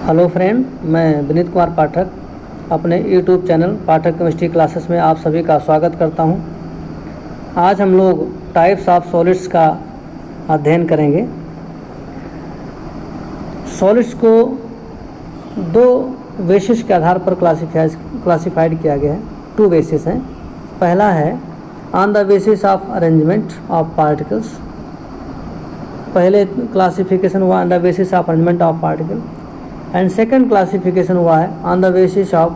Hello friend, मैं विनीत कुमार पाठक अपने YouTube channel पाठक chemistry classes में आप सभी का स्वागत करता हूं। आज हम लोग टाइप्स ऑफ सॉलिड्स का अध्ययन करेंगे। सॉलिड्स को दो बेसिस के आधार पर क्लासिफाइड किया गया है। टू बेसिस हैं। पहला है on the basis of arrangement of particles. पहले क्लासिफिकेशन हुआ on the basis of arrangement of particle and second classification हुआ है on the basis of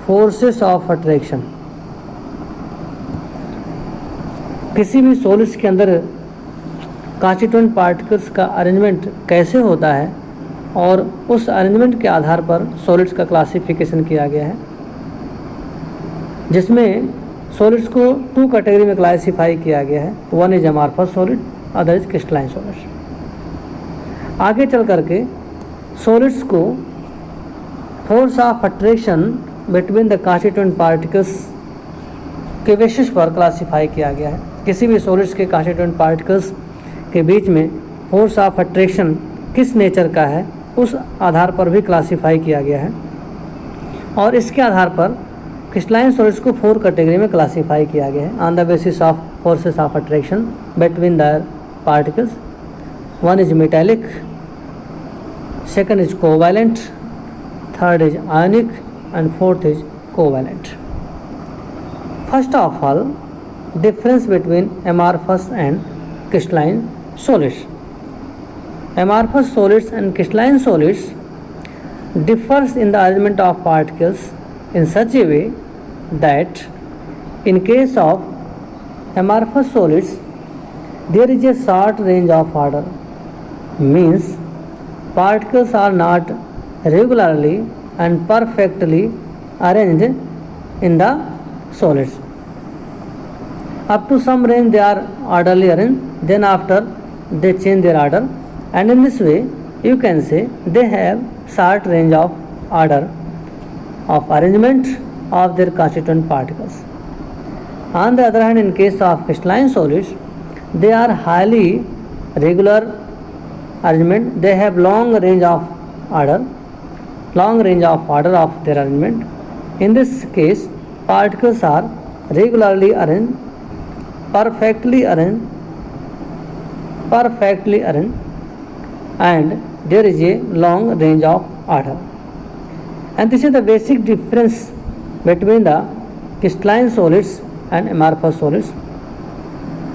forces of attraction. किसी भी सॉलिड्स के अंदर कॉन्स्टिट्यूएंट पार्टिकल्स का अरेंजमेंट कैसे होता है और उस अरेंजमेंट के आधार पर सॉलिड्स का क्लासिफिकेशन किया गया है, जिसमें सॉलिड्स को टू कैटेगरी में क्लासिफाई किया गया है। One is amorphous solid, other is crystalline solids. आगे चल करके सॉलिड्स को force of attraction between the constituent particles के बेसिस पर क्लासिफाई किया गया है। किसी भी सॉलिड्स के कॉन्स्टिट्यूएंट पार्टिकल्स के बीच में फोर्स ऑफ अट्रैक्शन किस नेचर का है, उस आधार पर भी क्लासिफाई किया गया है। और इसके आधार पर क्रिस्टलाइन सॉलिड्स को फोर कैटेगरी में क्लासिफाई किया गया है on the basis of forces of attraction between the particles. One is metallic, second is covalent, third is ionic and fourth is covalent. First of all, difference between amorphous and crystalline solids. Amorphous solids and crystalline solids differs in the arrangement of particles in such a way that in case of amorphous solids there is a short range of order, means particles are not regularly and perfectly arranged in the solids. Up to some range they are orderly arranged, then after they change their order, and in this way you can say they have short range of order of arrangement of their constituent particles. On the other hand, in case of crystalline solids, they are highly regular arrangement. They have long range of order of their arrangement. In this case, particles are regularly arranged, perfectly arranged, and there is a long range of order. And this is the basic difference between the crystalline solids and amorphous solids.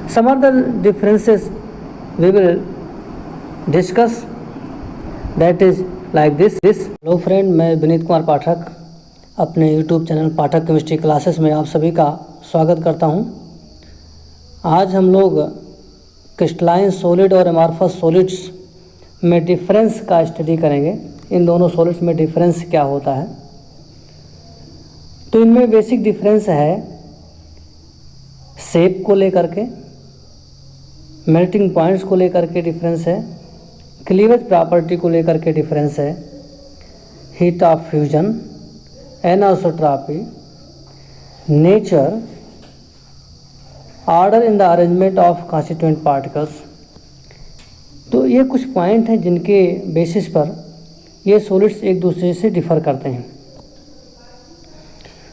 Some other differences we will discuss, that is like this. Hello friend, मैं विनीत कुमार पाठक अपने YouTube channel पाठक chemistry classes में आप सभी का स्वागत करता हूं। आज हम लोग क्रिस्टलाइन सॉलिड और अमॉर्फस सॉलिड्स में डिफरेंस का स्टडी करेंगे। इन दोनों सॉलिड्स में डिफरेंस क्या होता है। तो इनमें बेसिक डिफरेंस है शेप को लेकर के, मेल्टिंग पॉइंट्स को लेकर के डिफरेंस है, क्लीवेज प्रॉपर्टी को लेकर के डिफरेंस है, heat of fusion, anisotropy, nature, order in the arrangement of constituent particles. तो ये कुछ पॉइंट हैं जिनके बेसिस पर ये सॉलिड्स एक दूसरे से डिफर करते हैं।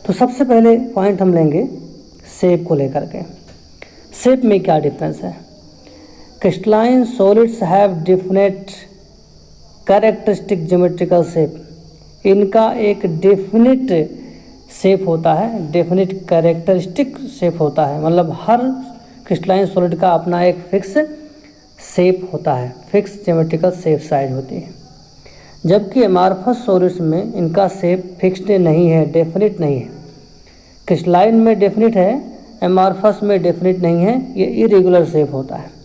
तो सबसे पहले पॉइंट हम लेंगे शेप को लेकर के। शेप में क्या डिफरेंस है। Crystalline solids have definite characteristic geometrical shape. इनका एक डेफिनेट शेप होता है, डेफिनेट कैरेक्टरिस्टिक शेप होता है। मतलब हर क्रिस्टलाइन सॉलिड का अपना एक फिक्स शेप होता है, फिक्स ज्योमेट्रिकल शेप साइज होती है। जबकि अमॉर्फस सॉलिड्स में इनका शेप फिक्स्ड नहीं है, डेफिनेट नहीं है। क्रिस्टलाइन में डेफिनेट है, अमॉर्फस में डेफिनेट नहीं है, ये इरेगुलर शेप होता है।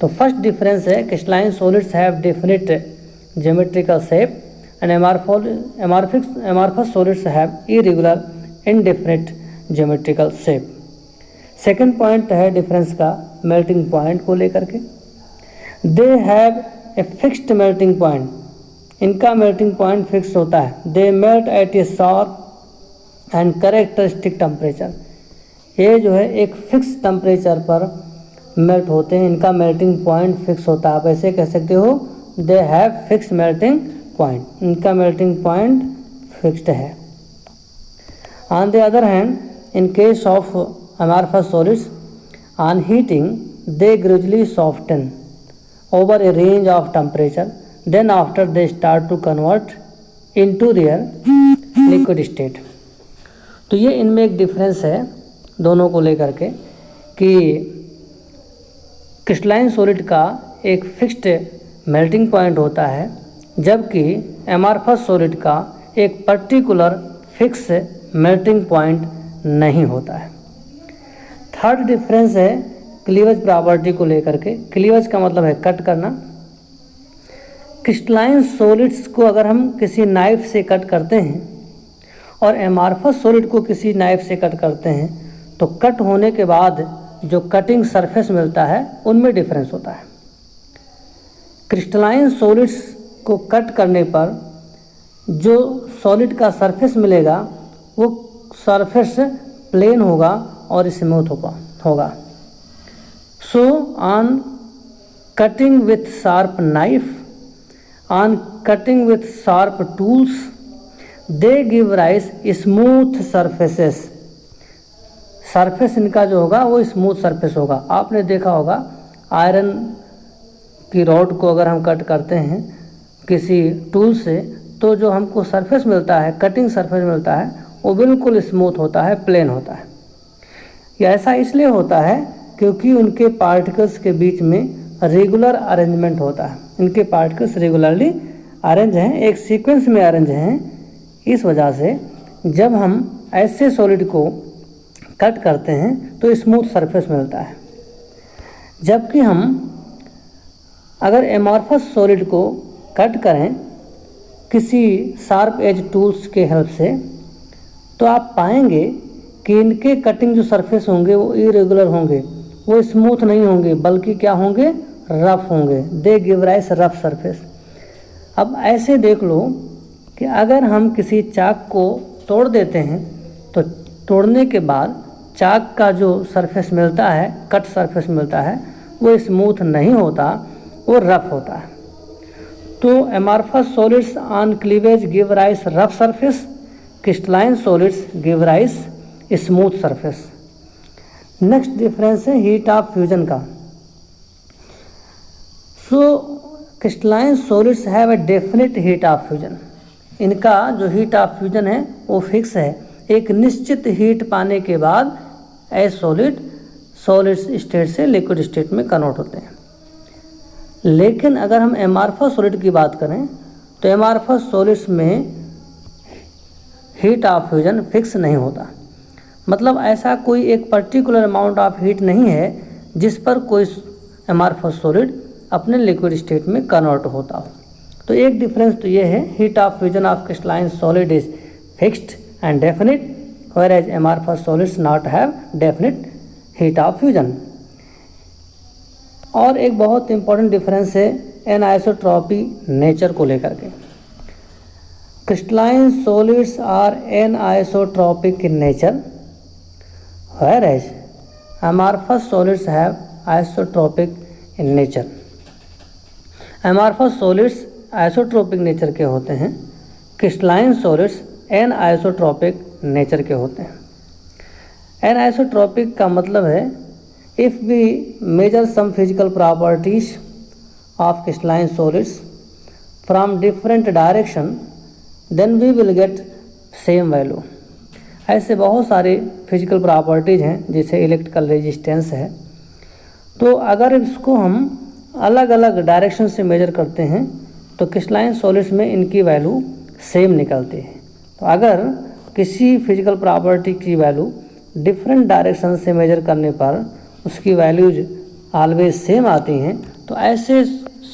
तो फर्स्ट डिफरेंस है crystalline solids have definite geometrical shape and amorphous solids have irregular indefinite geometrical shape. Second point है डिफरेंस का मेल्टिंग पॉइंट को लेकर के। They have a fixed melting point. इनका मेल्टिंग पॉइंट फिक्स होता है। They melt at a sharp and characteristic temperature. ये जो है एक फिक्स टेम्परेचर पर मेल्ट होते हैं। इनका मेल्टिंग पॉइंट फिक्स होता है। आप ऐसे कह सकते हो they have fix melting point, इनका मेल्टिंग पॉइंट फिक्स्ड है। On the other hand, in case of amorphous solids, on heating they gradually soften over a range of temperature, then after they start to convert into their liquid state। तो ये इनमें एक difference है दोनों को लेकर के कि क्रिस्टलाइन सॉलिड का एक फिक्स्ड मेल्टिंग पॉइंट होता है, जबकि अमॉर्फस सॉलिड का एक पर्टिकुलर फिक्स मेल्टिंग पॉइंट नहीं होता है। थर्ड डिफरेंस है क्लीवेज प्रॉपर्टी को लेकर के। क्लीवेज का मतलब है कट करना। क्रिस्टलाइन सॉलिड्स को अगर हम किसी नाइफ से कट करते हैं और अमॉर्फस सॉलिड को किसी नाइफ से कट करते हैं तो कट होने के बाद जो कटिंग सरफेस मिलता है उनमें डिफरेंस होता है। क्रिस्टलाइन सॉलिड्स को कट करने पर जो सॉलिड का सरफेस मिलेगा वो सरफेस प्लेन होगा और स्मूथ होगा। So on cutting with sharp knife, on cutting with sharp tools, they give rise smooth surfaces। Surface इनका जो होगा वो स्मूथ सरफेस होगा। आपने देखा होगा आयरन की रॉड को अगर हम कट करते हैं किसी टूल से तो जो हमको सरफेस मिलता है, कटिंग सरफेस मिलता है, वो बिल्कुल स्मूथ होता है, प्लेन होता है। यह ऐसा इसलिए होता है क्योंकि उनके पार्टिकल्स के बीच में रेगुलर अरेंजमेंट होता है। इनके पार्टिकल्स रेगुलरली अरेंज हैं, एक सीक्वेंस में अरेंज हैं। इस वजह से जब हम ऐसे सॉलिड को कट करते हैं तो स्मूथ सरफेस मिलता है। जबकि हम अगर अमॉर्फस सॉलिड को कट करें किसी शार्प एज टूल्स के हेल्प से तो आप पाएंगे कि इनके कटिंग जो सरफेस होंगे वो इरेगुलर होंगे, वो स्मूथ नहीं होंगे, बल्कि क्या होंगे, रफ होंगे। They give rise rough surface. अब ऐसे देख लो कि अगर हम किसी चाक को तोड़ देते हैं तो तोड़ने के बाद चाक का जो सरफेस मिलता है, कट सरफेस मिलता है, वो स्मूथ नहीं होता, वो रफ होता है। तो amorphous solids on cleavage give rise rough surface, crystalline solids give rise smooth surface. Next difference है हीट ऑफ फ्यूजन का। So crystalline solids have a definite heat of fusion. इनका जो हीट ऑफ फ्यूजन है वो fix है। एक निश्चित heat पाने के बाद ए सॉलिड स्टेट से लिक्विड स्टेट में कन्वर्ट होते हैं। लेकिन अगर हम अमॉर्फस सॉलिड की बात करें तो अमॉर्फस सॉलिड्स में हीट ऑफ फ्यूजन फिक्स नहीं होता। मतलब ऐसा कोई एक पर्टिकुलर अमाउंट ऑफ हीट नहीं है जिस पर कोई अमॉर्फस सॉलिड अपने लिक्विड स्टेट में कन्वर्ट होता हो। तो एक डिफरेंस तो ये है, heat of fusion of crystalline solid is fixed and definite, whereas amorphous solids not have definite heat of fusion. और एक बहुत इंपॉर्टेंट डिफरेंस है एनआइसोट्रॉपी नेचर को लेकर के। Crystalline solids are anisotropic in nature, whereas amorphous solids have isotropic in nature। amorphous solids isotropic nature के होते हैं, क्रिस्टलाइन सॉलिड्स एनआइसोट्रॉपिक नेचर के होते हैं। एनआइसोट्रॉपिक का मतलब है if we measure some physical properties of crystalline solids from different direction then we will get same value. ऐसे बहुत सारे फिजिकल प्रॉपर्टीज़ हैं जैसे इलेक्ट्रिकल रेजिस्टेंस है। तो अगर इसको हम अलग अलग डायरेक्शन से मेजर करते हैं तो क्रिस्टलाइन सॉलिड्स में इनकी वैल्यू सेम निकलती है। तो अगर किसी फिजिकल प्रॉपर्टी की वैल्यू डिफरेंट डायरेक्शन से मेजर करने पर उसकी वैल्यूज ऑलवेज सेम आती हैं तो ऐसे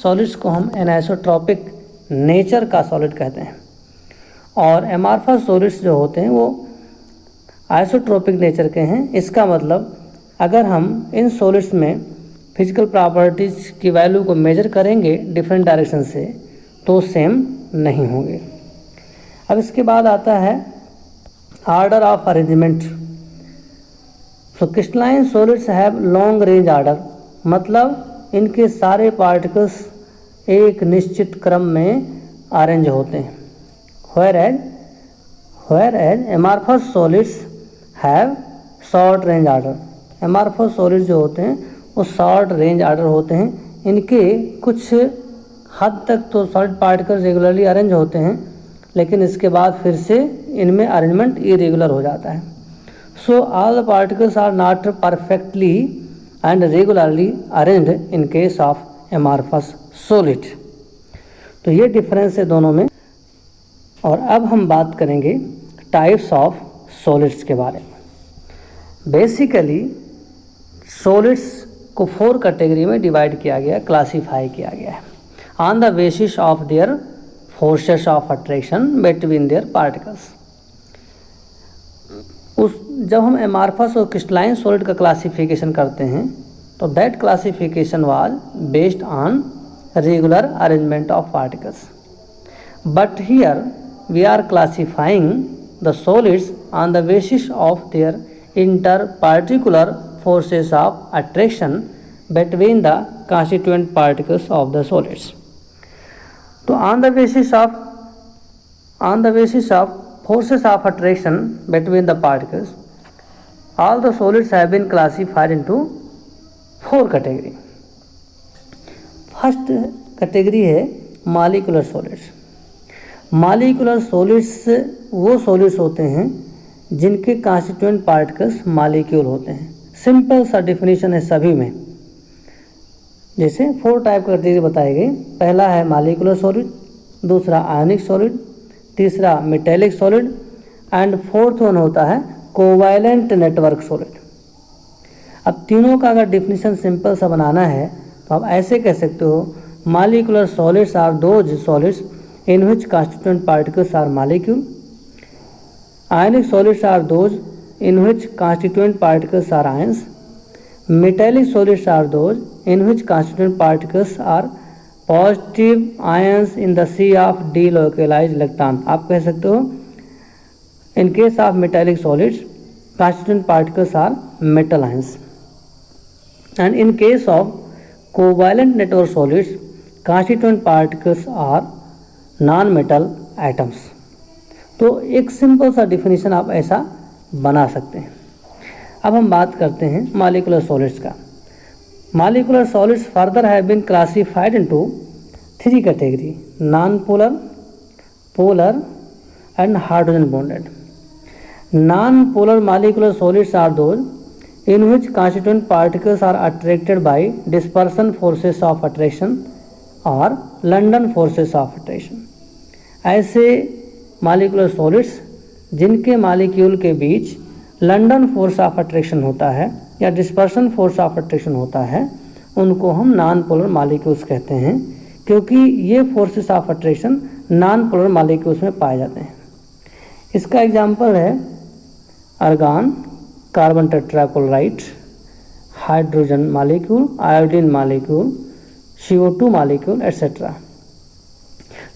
सॉलिड्स को हम एनाइसोट्रॉपिक नेचर का सॉलिड कहते हैं। और अमॉर्फस सॉलिड्स जो होते हैं वो आइसोट्रोपिक नेचर के हैं। इसका मतलब अगर हम इन सॉलिड्स में फिजिकल प्रॉपर्टीज़ की वैल्यू को मेजर करेंगे डिफरेंट डायरेक्शन से तो सेम नहीं होंगे। अब इसके बाद आता है order of arrangement. So crystalline solids have long range order, मतलब इनके सारे पार्टिकल्स एक निश्चित क्रम में अरेंज होते हैं, where as amorphous solids have short range order. Amorphous solid जो होते हैं वो शॉर्ट रेंज आर्डर होते हैं। इनके कुछ हद तक तो सॉलिड पार्टिकल रेगुलरली अरेंज होते हैं, लेकिन इसके बाद फिर से इनमें अरेंजमेंट इरेगुलर हो जाता है। So all the particles are not perfectly and regularly arranged in case of amorphous solid. तो ये डिफरेंस है दोनों में। और अब हम बात करेंगे टाइप्स ऑफ सॉलिड्स के बारे में। बेसिकली सॉलिड्स को 4 कैटेगरी में डिवाइड किया गया, क्लासीफाई किया गया है on the basis of there forces of attraction between their particles. जब हम एमॉर्फस और क्रिस्टलाइन सॉलिड का क्लासिफिकेशन करते हैं तो that classification was based on regular arrangement of particles, but here we are classifying the solids on the basis of their interparticular forces of attraction between the constituent particles of the solids. So on the basis of forces of attraction between the particles, all the solids have been classified into 4 categories. First category है molecular solids. molecular solids वो solids होते हैं जिनके constituent particles molecule होते हैं। Simple सा definition है सभी में। जैसे 4 टाइप का कैटेगरी बताई गई। पहला है मॉलिक्यूलर सॉलिड, दूसरा आयनिक सॉलिड, तीसरा metallic solid and fourth one होता है कोवैलेंट नेटवर्क सॉलिड। अब तीनों का अगर डिफिनीशन सिंपल सा बनाना है तो आप ऐसे कह सकते हो, molecular solids are those solids in which constituent particles are molecule. Ionic solids are those in which constituent particles are ions. Metallic solids are those in which constituent particles are positive ions in the sea of delocalized electron. आप कह सकते हो in case of metallic solids constituent particles are metal ions, and in case of covalent network solids constituent particles are non-metal atoms. तो एक simple सा definition आप ऐसा बना सकते हैं। अब हम बात करते हैं मॉलिक्यूलर सॉलिड्स का। Molecular solids further have been classified into 3 category, non polar, polar and hydrogen bonded. Non polar molecular solids are those in which constituent particles are attracted by dispersion forces of attraction और London forces of attraction. ऐसे molecular solids जिनके molecule के बीच London force of attraction होता है या dispersion force of attraction होता है, उनको हम नॉन पोलर मॉलिक्यूल्स कहते हैं, क्योंकि ये forces of attraction non polar molecules में पाए जाते हैं। इसका एग्जांपल है argon, carbon tetrachloride, hydrogen molecule, iodine molecule, CO2 molecule etcetera.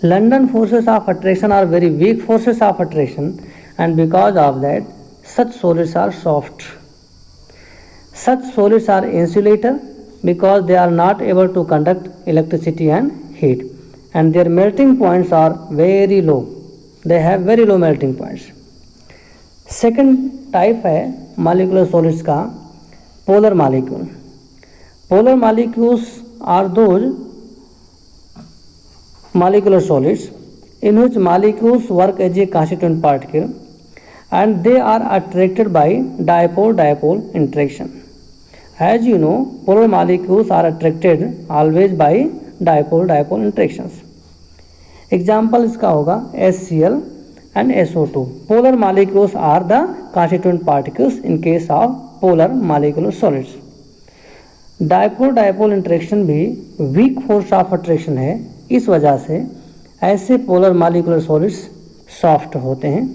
London forces of attraction are very weak forces of attraction, and because of that such solids are soft. Such solids are insulator because they are not able to conduct electricity and heat, and their melting points are very low. They have very low melting points. Second type है molecular solids का polar molecule. Polar molecules are those molecular solids in which molecules work as a constituent particle and they are attracted by dipole-dipole interaction. As you know, polar molecules are attracted always by dipole-dipole interactions. Example इसका होगा HCl and SO2. Polar molecules are the constituent particles in case of polar molecular solids. Dipole-dipole interaction भी weak force of attraction है, इस वजह से ऐसे polar molecular solids soft होते हैं।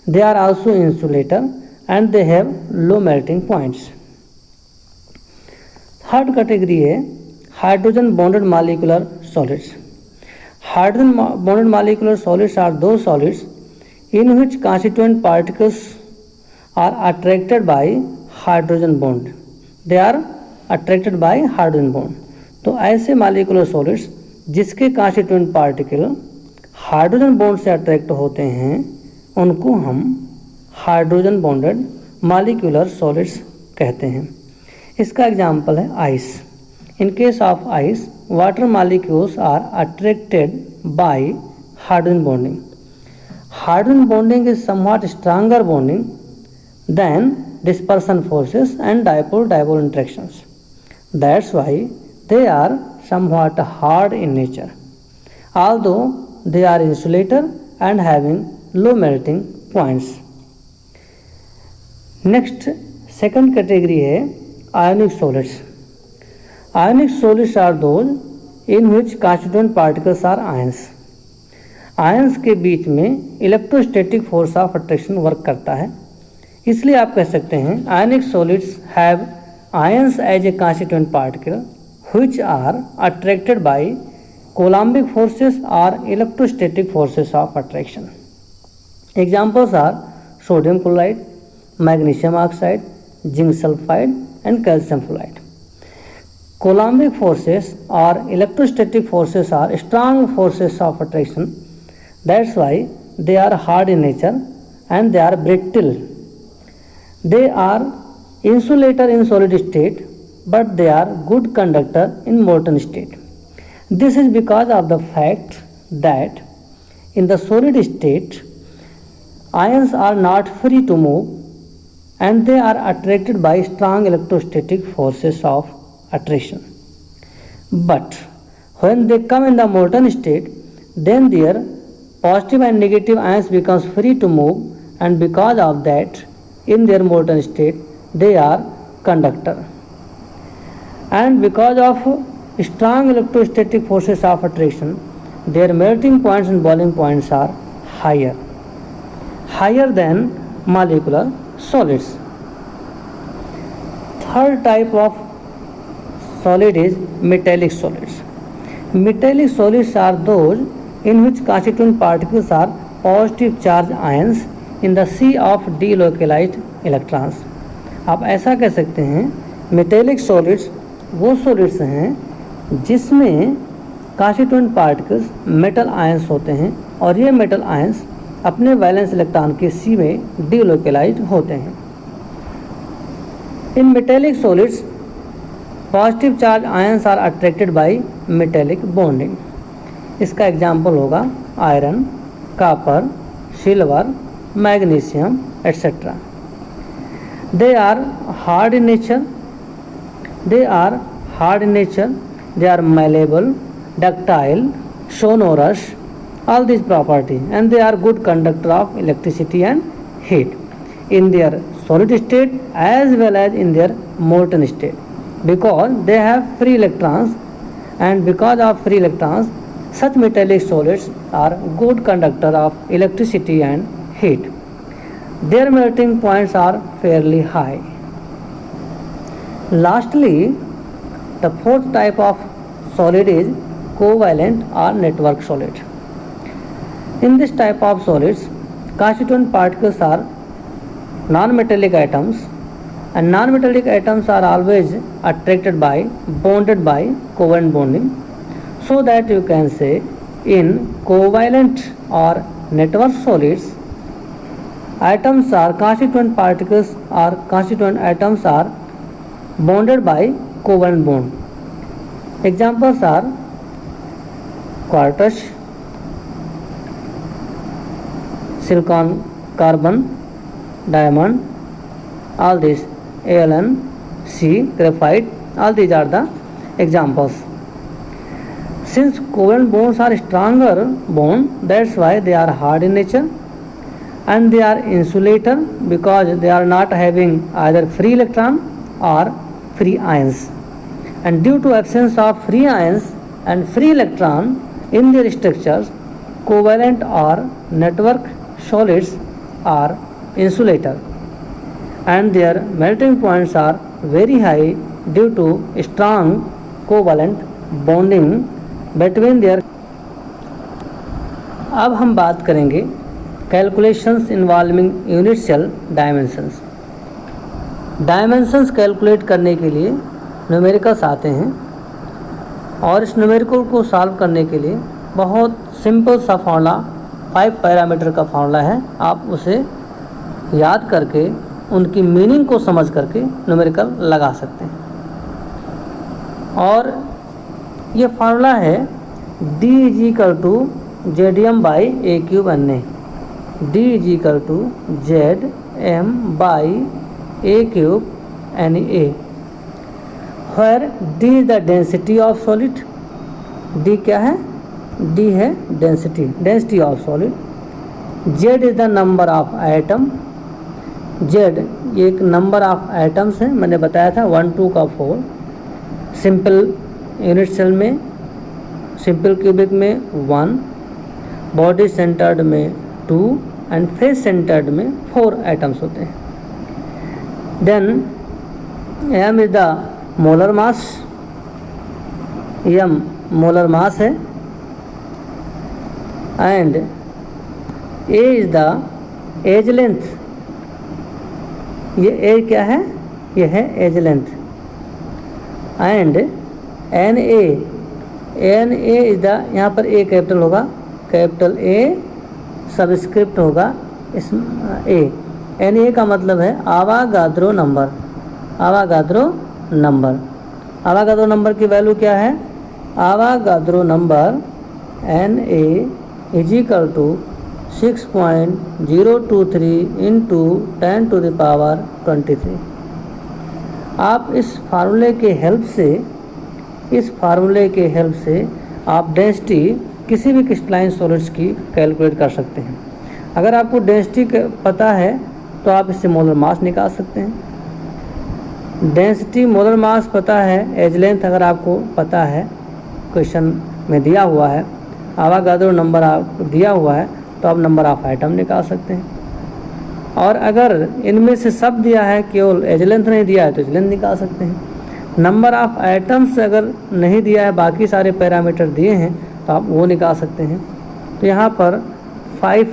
They are also insulator and they have low melting points. Third category है hydrogen bonded molecular solids. Hydrogen bonded molecular solids are those solids in which constituent particles are attracted by hydrogen bond. They are attracted by hydrogen bond. तो ऐसे molecular solids जिसके constituent particle hydrogen bond से attract होते हैं उनको हम hydrogen bonded molecular solids कहते हैं। इसका एग्जाम्पल है ice. In case of ice, water molecules are attracted by hydrogen bonding. Hydrogen bonding is somewhat stronger bonding than dispersion forces and dipole-dipole interactions. That's why they are somewhat hard in nature, although they are insulator and having low melting points. Next, second category है ionic solids. Ionic solids are those in which constituent particles are ions. Ions के बीच में electrostatic force of attraction work करता है, इसलिए आप कह सकते हैं ionic solids have ions as a constituent particle which are attracted by Coulombic forces और electrostatic forces of attraction. Examples are sodium chloride, magnesium oxide, zinc sulphide and calcium fluoride. Coulombic forces or electrostatic forces are strong forces of attraction. That's why they are hard in nature and they are brittle. They are insulator in solid state, but they are good conductor in molten state. This is because of the fact that in the solid state, ions are not free to move and they are attracted by strong electrostatic forces of attraction. But when they come in the molten state, then their positive and negative ions becomes free to move, and because of that, in their molten state, they are conductor. And because of strong electrostatic forces of attraction, their melting points and boiling points are higher than molecular solids. Third type of solid is metallic solids. Metallic solids are those in which constituent particles are positive charge ions in the sea of delocalized electrons. आप ऐसा कह सकते हैं metallic solids वो solids हैं जिसमें constituent particles metal ions होते हैं और ये metal ions अपने वैलेंस इलेक्ट्रॉन के sea में delocalized होते हैं. In metallic solids, positive charge ions are attracted by metallic bonding. इसका एग्जाम्पल होगा iron, copper, silver, magnesium etcetera. They are hard in nature, they are malleable, ductile, sonorous, all these property, and they are good conductor of electricity and heat in their solid state as well as in their molten state. Because they have free electrons, and because of free electrons, such metallic solids are good conductor of electricity and heat. Their melting points are fairly high. Lastly, the fourth type of solid is covalent or network solid. In this type of solids, constituent particles are non-metallic atoms, and non-metallic atoms are always attracted by, bonded by covalent bonding, so that you can say in covalent or network solids, atoms are constituent particles or constituent atoms are bonded by covalent bond. Examples are quartz, silicon, carbon, diamond, all these Al, C, graphite, all these are the examples. Since covalent bonds are stronger bond, that's why they are hard in nature, and they are insulator because they are not having either free electron or free ions. And due to absence of free ions and free electron in their structures, covalent or network solids are insulator, and their melting points are very high due to strong covalent bonding between their. अब हम बात करेंगे calculations involving unit cell dimensions. Dimensions calculate करने के लिए numericals आते हैं, और इस न्यूमेरिकल को सॉल्व करने के लिए बहुत सिंपल सा फार्मूला 5 पैरामीटर का फार्मूला है, आप उसे याद करके उनकी मीनिंग को समझ करके न्यूमेरिकल लगा सकते हैं। और ये फार्मूला है D = ZM/A³NA, D = ZM/A³NA, where D is the density of solid, D क्या है, D है density of solid, Z is the number of atom, Z ये एक नंबर ऑफ एटम्स है, मैंने बताया था 1 2 का 4, सिंपल यूनिट सेल में, सिंपल क्यूबिक में 1, बॉडी सेंटर्ड में 2 एंड फेस सेंटर्ड में 4 एटम्स होते हैं। Then M is the molar mass, M molar mass है, and A is the edge length, ये A क्या है, ये है edge length, and NA is the, यहाँ पर A कैपिटल होगा, कैपिटल A सबस्क्रिप्ट होगा इस A, NA का मतलब है आवागाद्रो नंबर, आवागाद्रो नंबर की वैल्यू क्या है, आवागाद्रो नंबर NA = 6.023 × 10⁻23। आप इस फार्मूले के हेल्प से आप डेंसिटी किसी भी क्रिस्टलाइन सॉलिड्स की कैलकुलेट कर सकते हैं। अगर आपको डेंसिटी पता है तो आप इससे मोलर मास निकाल सकते हैं। डेंसिटी मोलर मास पता है, एज लेंथ अगर आपको पता है, क्वेश्चन में दिया हुआ है, आवागाद्रो नंबर आपको दिया हुआ है, तो आप नंबर ऑफ आइटम निकाल सकते हैं। और अगर इनमें से सब दिया है, केवल एज लेंथ नहीं दिया है, तो एज लेंथ निकाल सकते हैं। नंबर ऑफ आइटम्स अगर नहीं दिया है, बाकी सारे पैरामीटर दिए हैं, तो आप वो निकाल सकते हैं। तो यहाँ पर 5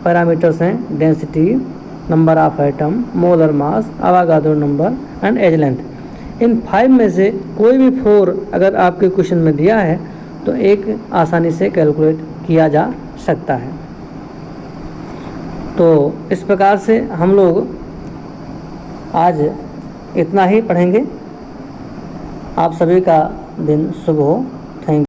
पैरामीटर्स हैं, density, number of item, molar mass, Avogadro number and edge length. इन 5 में से कोई भी 4 अगर आपके क्वेश्चन में दिया है तो एक आसानी से कैलकुलेट किया जा सकता है। तो इस प्रकार से हम लोग आज इतना ही पढ़ेंगे। आप सभी का दिन शुभ हो।